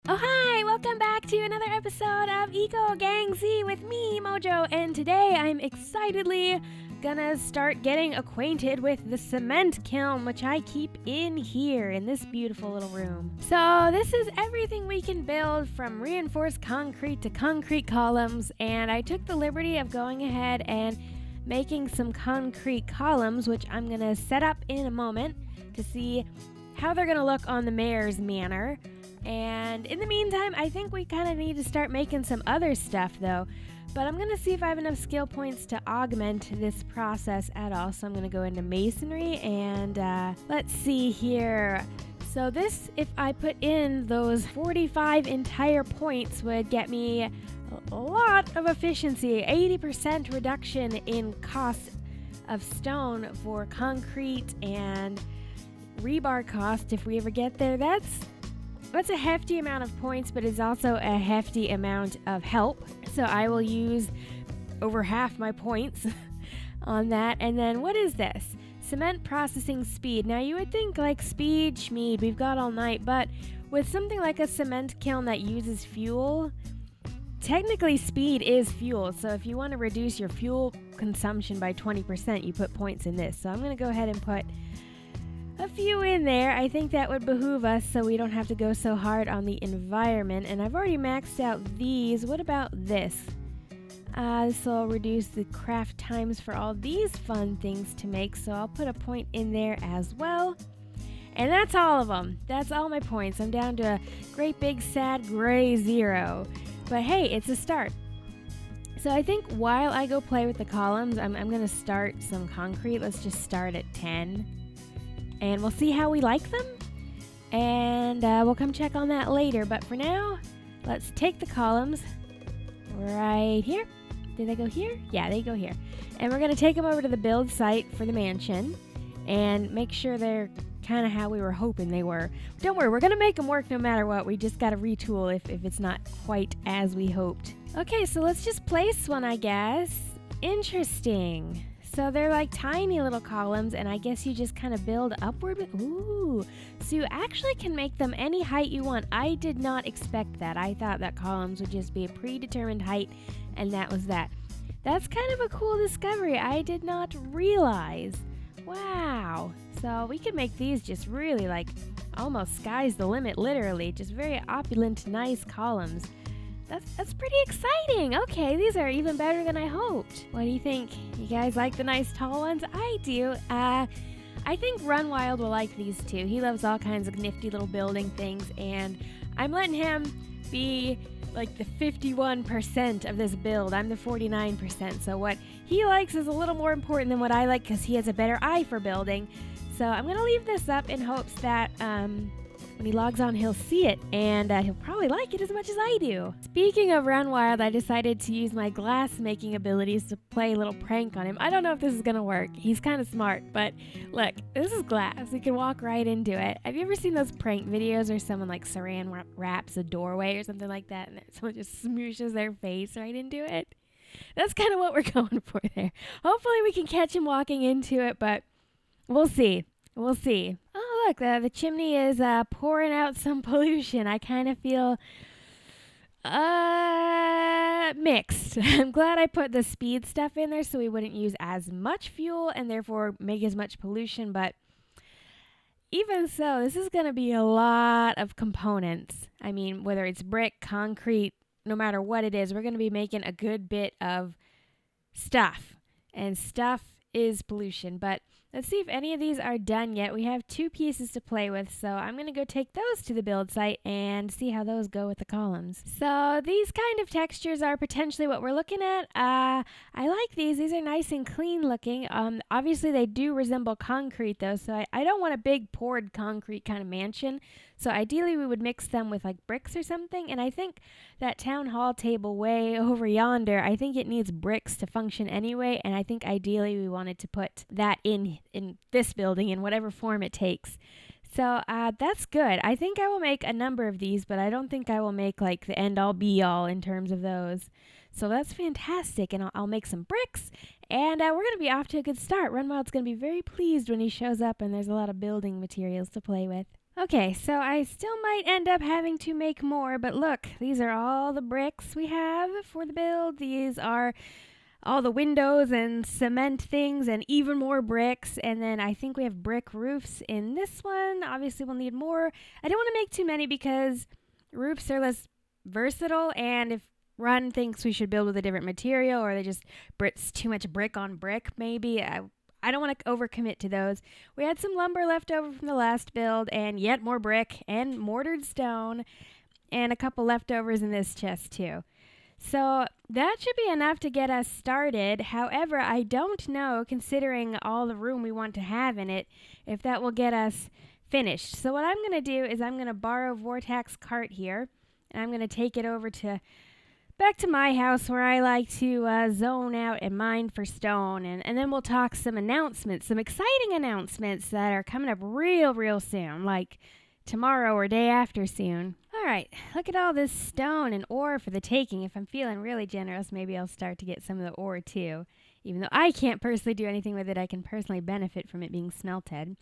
Oh hi! Welcome back to another episode of GangZ with me, Mojo, and today I'm excitedly gonna start getting acquainted with the cement kiln, which I keep in here in this beautiful little room. So this is everything we can build from reinforced concrete to concrete columns, and I took the liberty of going ahead and making some concrete columns, which I'm gonna set up in a moment to see how they're gonna look on the mayor's manor. And in the meantime, I think we kind of need to start making some other stuff though. But I'm going to see if I have enough skill points to augment this process at all. So I'm going to go into masonry and let's see here. So this, if I put in those 45 entire points, would get me a lot of efficiency, 80% reduction in cost of stone for concrete and rebar cost if we ever get there. That's a hefty amount of points, but it's also a hefty amount of help. So I will use over half my points on that. And then what is this? Cement processing speed. Now you would think like speed, schmeed, we've got all night, but with something like a cement kiln that uses fuel, technically speed is fuel. So if you want to reduce your fuel consumption by 20%, you put points in this. So I'm going to go ahead and put a few in there. I think that would behoove us so we don't have to go so hard on the environment. And I've already maxed out these. What about this? This will reduce the craft times for all these fun things to make, so I'll put a point in there as well. And that's all of them. That's all my points. I'm down to a great big sad gray 0. But hey, it's a start. So I think while I go play with the columns, I'm going to start some concrete. Let's just start at 10. And we'll see how we like them, and we'll come check on that later. But for now, let's take the columns right here. Did they go here? Yeah, they go here. And we're going to take them over to the build site for the mansion and make sure they're kind of how we were hoping they were. Don't worry, we're going to make them work no matter what. We just got to retool if it's not quite as we hoped. Okay, so let's just place one, I guess. Interesting. So they're like tiny little columns, and I guess you just kind of build upward. Ooh, so you actually can make them any height you want. I did not expect that. I thought that columns would just be a predetermined height, and that was that. That's kind of a cool discovery. I did not realize. Wow. So we could make these just really like almost sky's the limit, literally. Just very opulent, nice columns. That's pretty exciting. Okay, these are even better than I hoped. What do you think? You guys like the nice tall ones? I do. I think Run Wild will like these too. He loves all kinds of nifty little building things, and I'm letting him be like the 51% of this build. I'm the 49%. So what he likes is a little more important than what I like because he has a better eye for building. So I'm going to leave this up in hopes that when he logs on, he'll see it, and he'll probably like it as much as I do. Speaking of Run Wild, I decided to use my glass-making abilities to play a little prank on him. I don't know if this is going to work. He's kind of smart, but look, this is glass. He can walk right into it. Have you ever seen those prank videos where someone like saran wraps a doorway or something like that, and someone just smooshes their face right into it? That's kind of what we're going for there. Hopefully we can catch him walking into it, but we'll see. We'll see. Oh, look, the chimney is pouring out some pollution. I kind of feel mixed. I'm glad I put the speed stuff in there so we wouldn't use as much fuel and therefore make as much pollution. But even so, this is going to be a lot of components. I mean, whether it's brick, concrete, no matter what it is, we're going to be making a good bit of stuff. And stuff is pollution. But let's see if any of these are done yet. We have 2 pieces to play with, so I'm going to go take those to the build site and see how those go with the columns. So these kind of textures are potentially what we're looking at. I like these. These are nice and clean looking. Obviously, they do resemble concrete, though, so I don't want a big poured concrete kind of mansion. So ideally, we would mix them with like bricks or something, and I think that town hall table way over yonder, I think it needs bricks to function anyway, and I think ideally we wanted to put that in this building in whatever form it takes. So that's good. I think I will make a number of these, but I don't think I will make like the end all be all in terms of those. So that's fantastic, and I'll make some bricks, and we're going to be off to a good start. Run Wild's going to be very pleased when he shows up and there's a lot of building materials to play with. Okay, so I still might end up having to make more, but look, these are all the bricks we have for the build. These are all the windows and cement things and even more bricks. And then I think we have brick roofs in this one. Obviously, we'll need more. I don't want to make too many because roofs are less versatile, and if Run thinks we should build with a different material or they just bricks too much brick on brick, maybe. I don't want to overcommit to those. We had some lumber left over from the last build and yet more brick and mortared stone and a couple leftovers in this chest too. So that should be enough to get us started. However, I don't know, considering all the room we want to have in it, if that will get us finished. So what I'm going to do is I'm going to borrow Vortex cart here, and I'm going to take it over to back to my house where I like to zone out and mine for stone. And then we'll talk some announcements, some exciting announcements that are coming up real soon, like tomorrow or day after soon. All right, look at all this stone and ore for the taking. If I'm feeling really generous, maybe I'll start to get some of the ore too. Even though I can't personally do anything with it, I can personally benefit from it being smelted.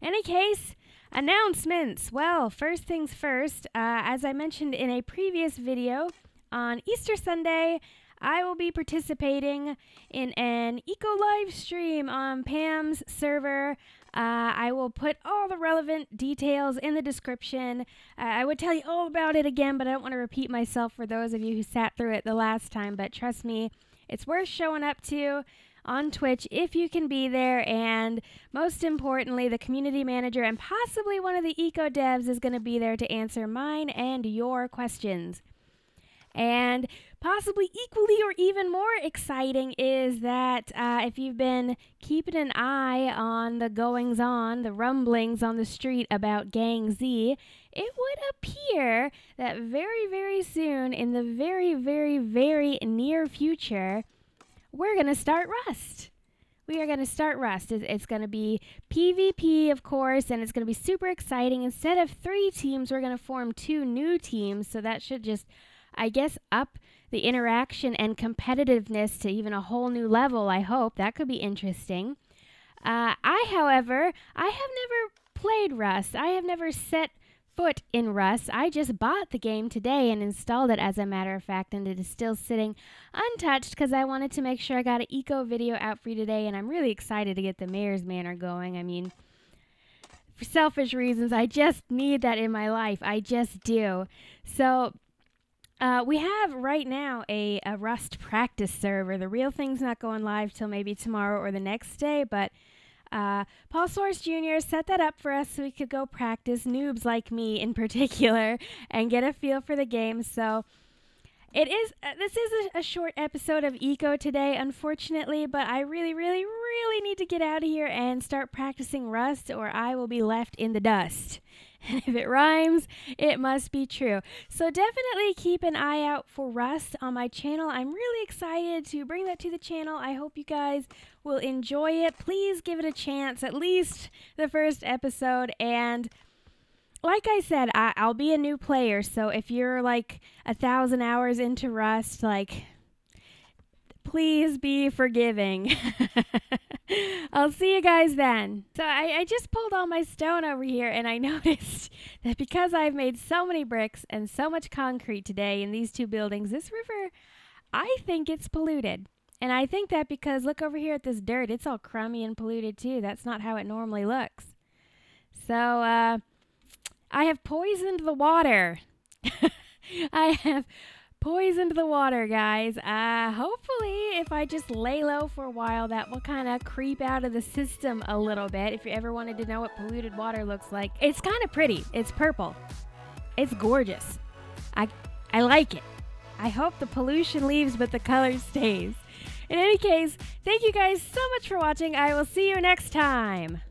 Any case, announcements. Well, first things first, as I mentioned in a previous video, on Easter Sunday, I will be participating in an eco live stream on Pam's server. I will put all the relevant details in the description. I would tell you all about it again, but I don't want to repeat myself for those of you who sat through it the last time. But trust me, it's worth showing up to on Twitch if you can be there. And most importantly, the community manager and possibly one of the eco devs is going to be there to answer mine and your questions. And possibly equally or even more exciting is that if you've been keeping an eye on the goings-on, the rumblings on the street about GangZ, it would appear that very soon, in the very near future, we're going to start Rust. We are going to start Rust. It's going to be PvP, of course, and it's going to be super exciting. Instead of 3 teams, we're going to form 2 new teams, so that should just, I guess, up the interaction and competitiveness to even a whole new level, I hope. That could be interesting. However, I have never played Rust. I have never set foot in Rust. I just bought the game today and installed it, as a matter of fact, and it is still sitting untouched because I wanted to make sure I got an eco video out for you today, and I'm really excited to get the Mayor's Manor going. I mean, for selfish reasons, I just need that in my life. I just do. So we have right now a Rust practice server. The real thing's not going live till maybe tomorrow or the next day, but Paul Source Jr. set that up for us so we could go practice, noobs like me in particular, and get a feel for the game. So this is a short episode of Eco today, unfortunately, but I really need to get out of here and start practicing Rust, or I will be left in the dust. And if it rhymes, it must be true. So definitely keep an eye out for Rust on my channel. I'm really excited to bring that to the channel. I hope you guys will enjoy it. Please give it a chance, at least the first episode. And like I said, I'll be a new player. So if you're like 1,000 hours into Rust, like, please be forgiving. I'll see you guys then. So I just pulled all my stone over here, and I noticed that because I've made so many bricks and so much concrete today in these 2 buildings, this river, I think it's polluted. And I think that because look over here at this dirt, it's all crummy and polluted too. That's not how it normally looks. So I have poisoned the water. I have poisoned the water, guys. Hopefully, if I just lay low for a while, that will kind of creep out of the system a little bit. If you ever wanted to know what polluted water looks like, it's kind of pretty. It's purple. It's gorgeous. I like it. I hope the pollution leaves, but the color stays. In any case, thank you guys so much for watching. I will see you next time.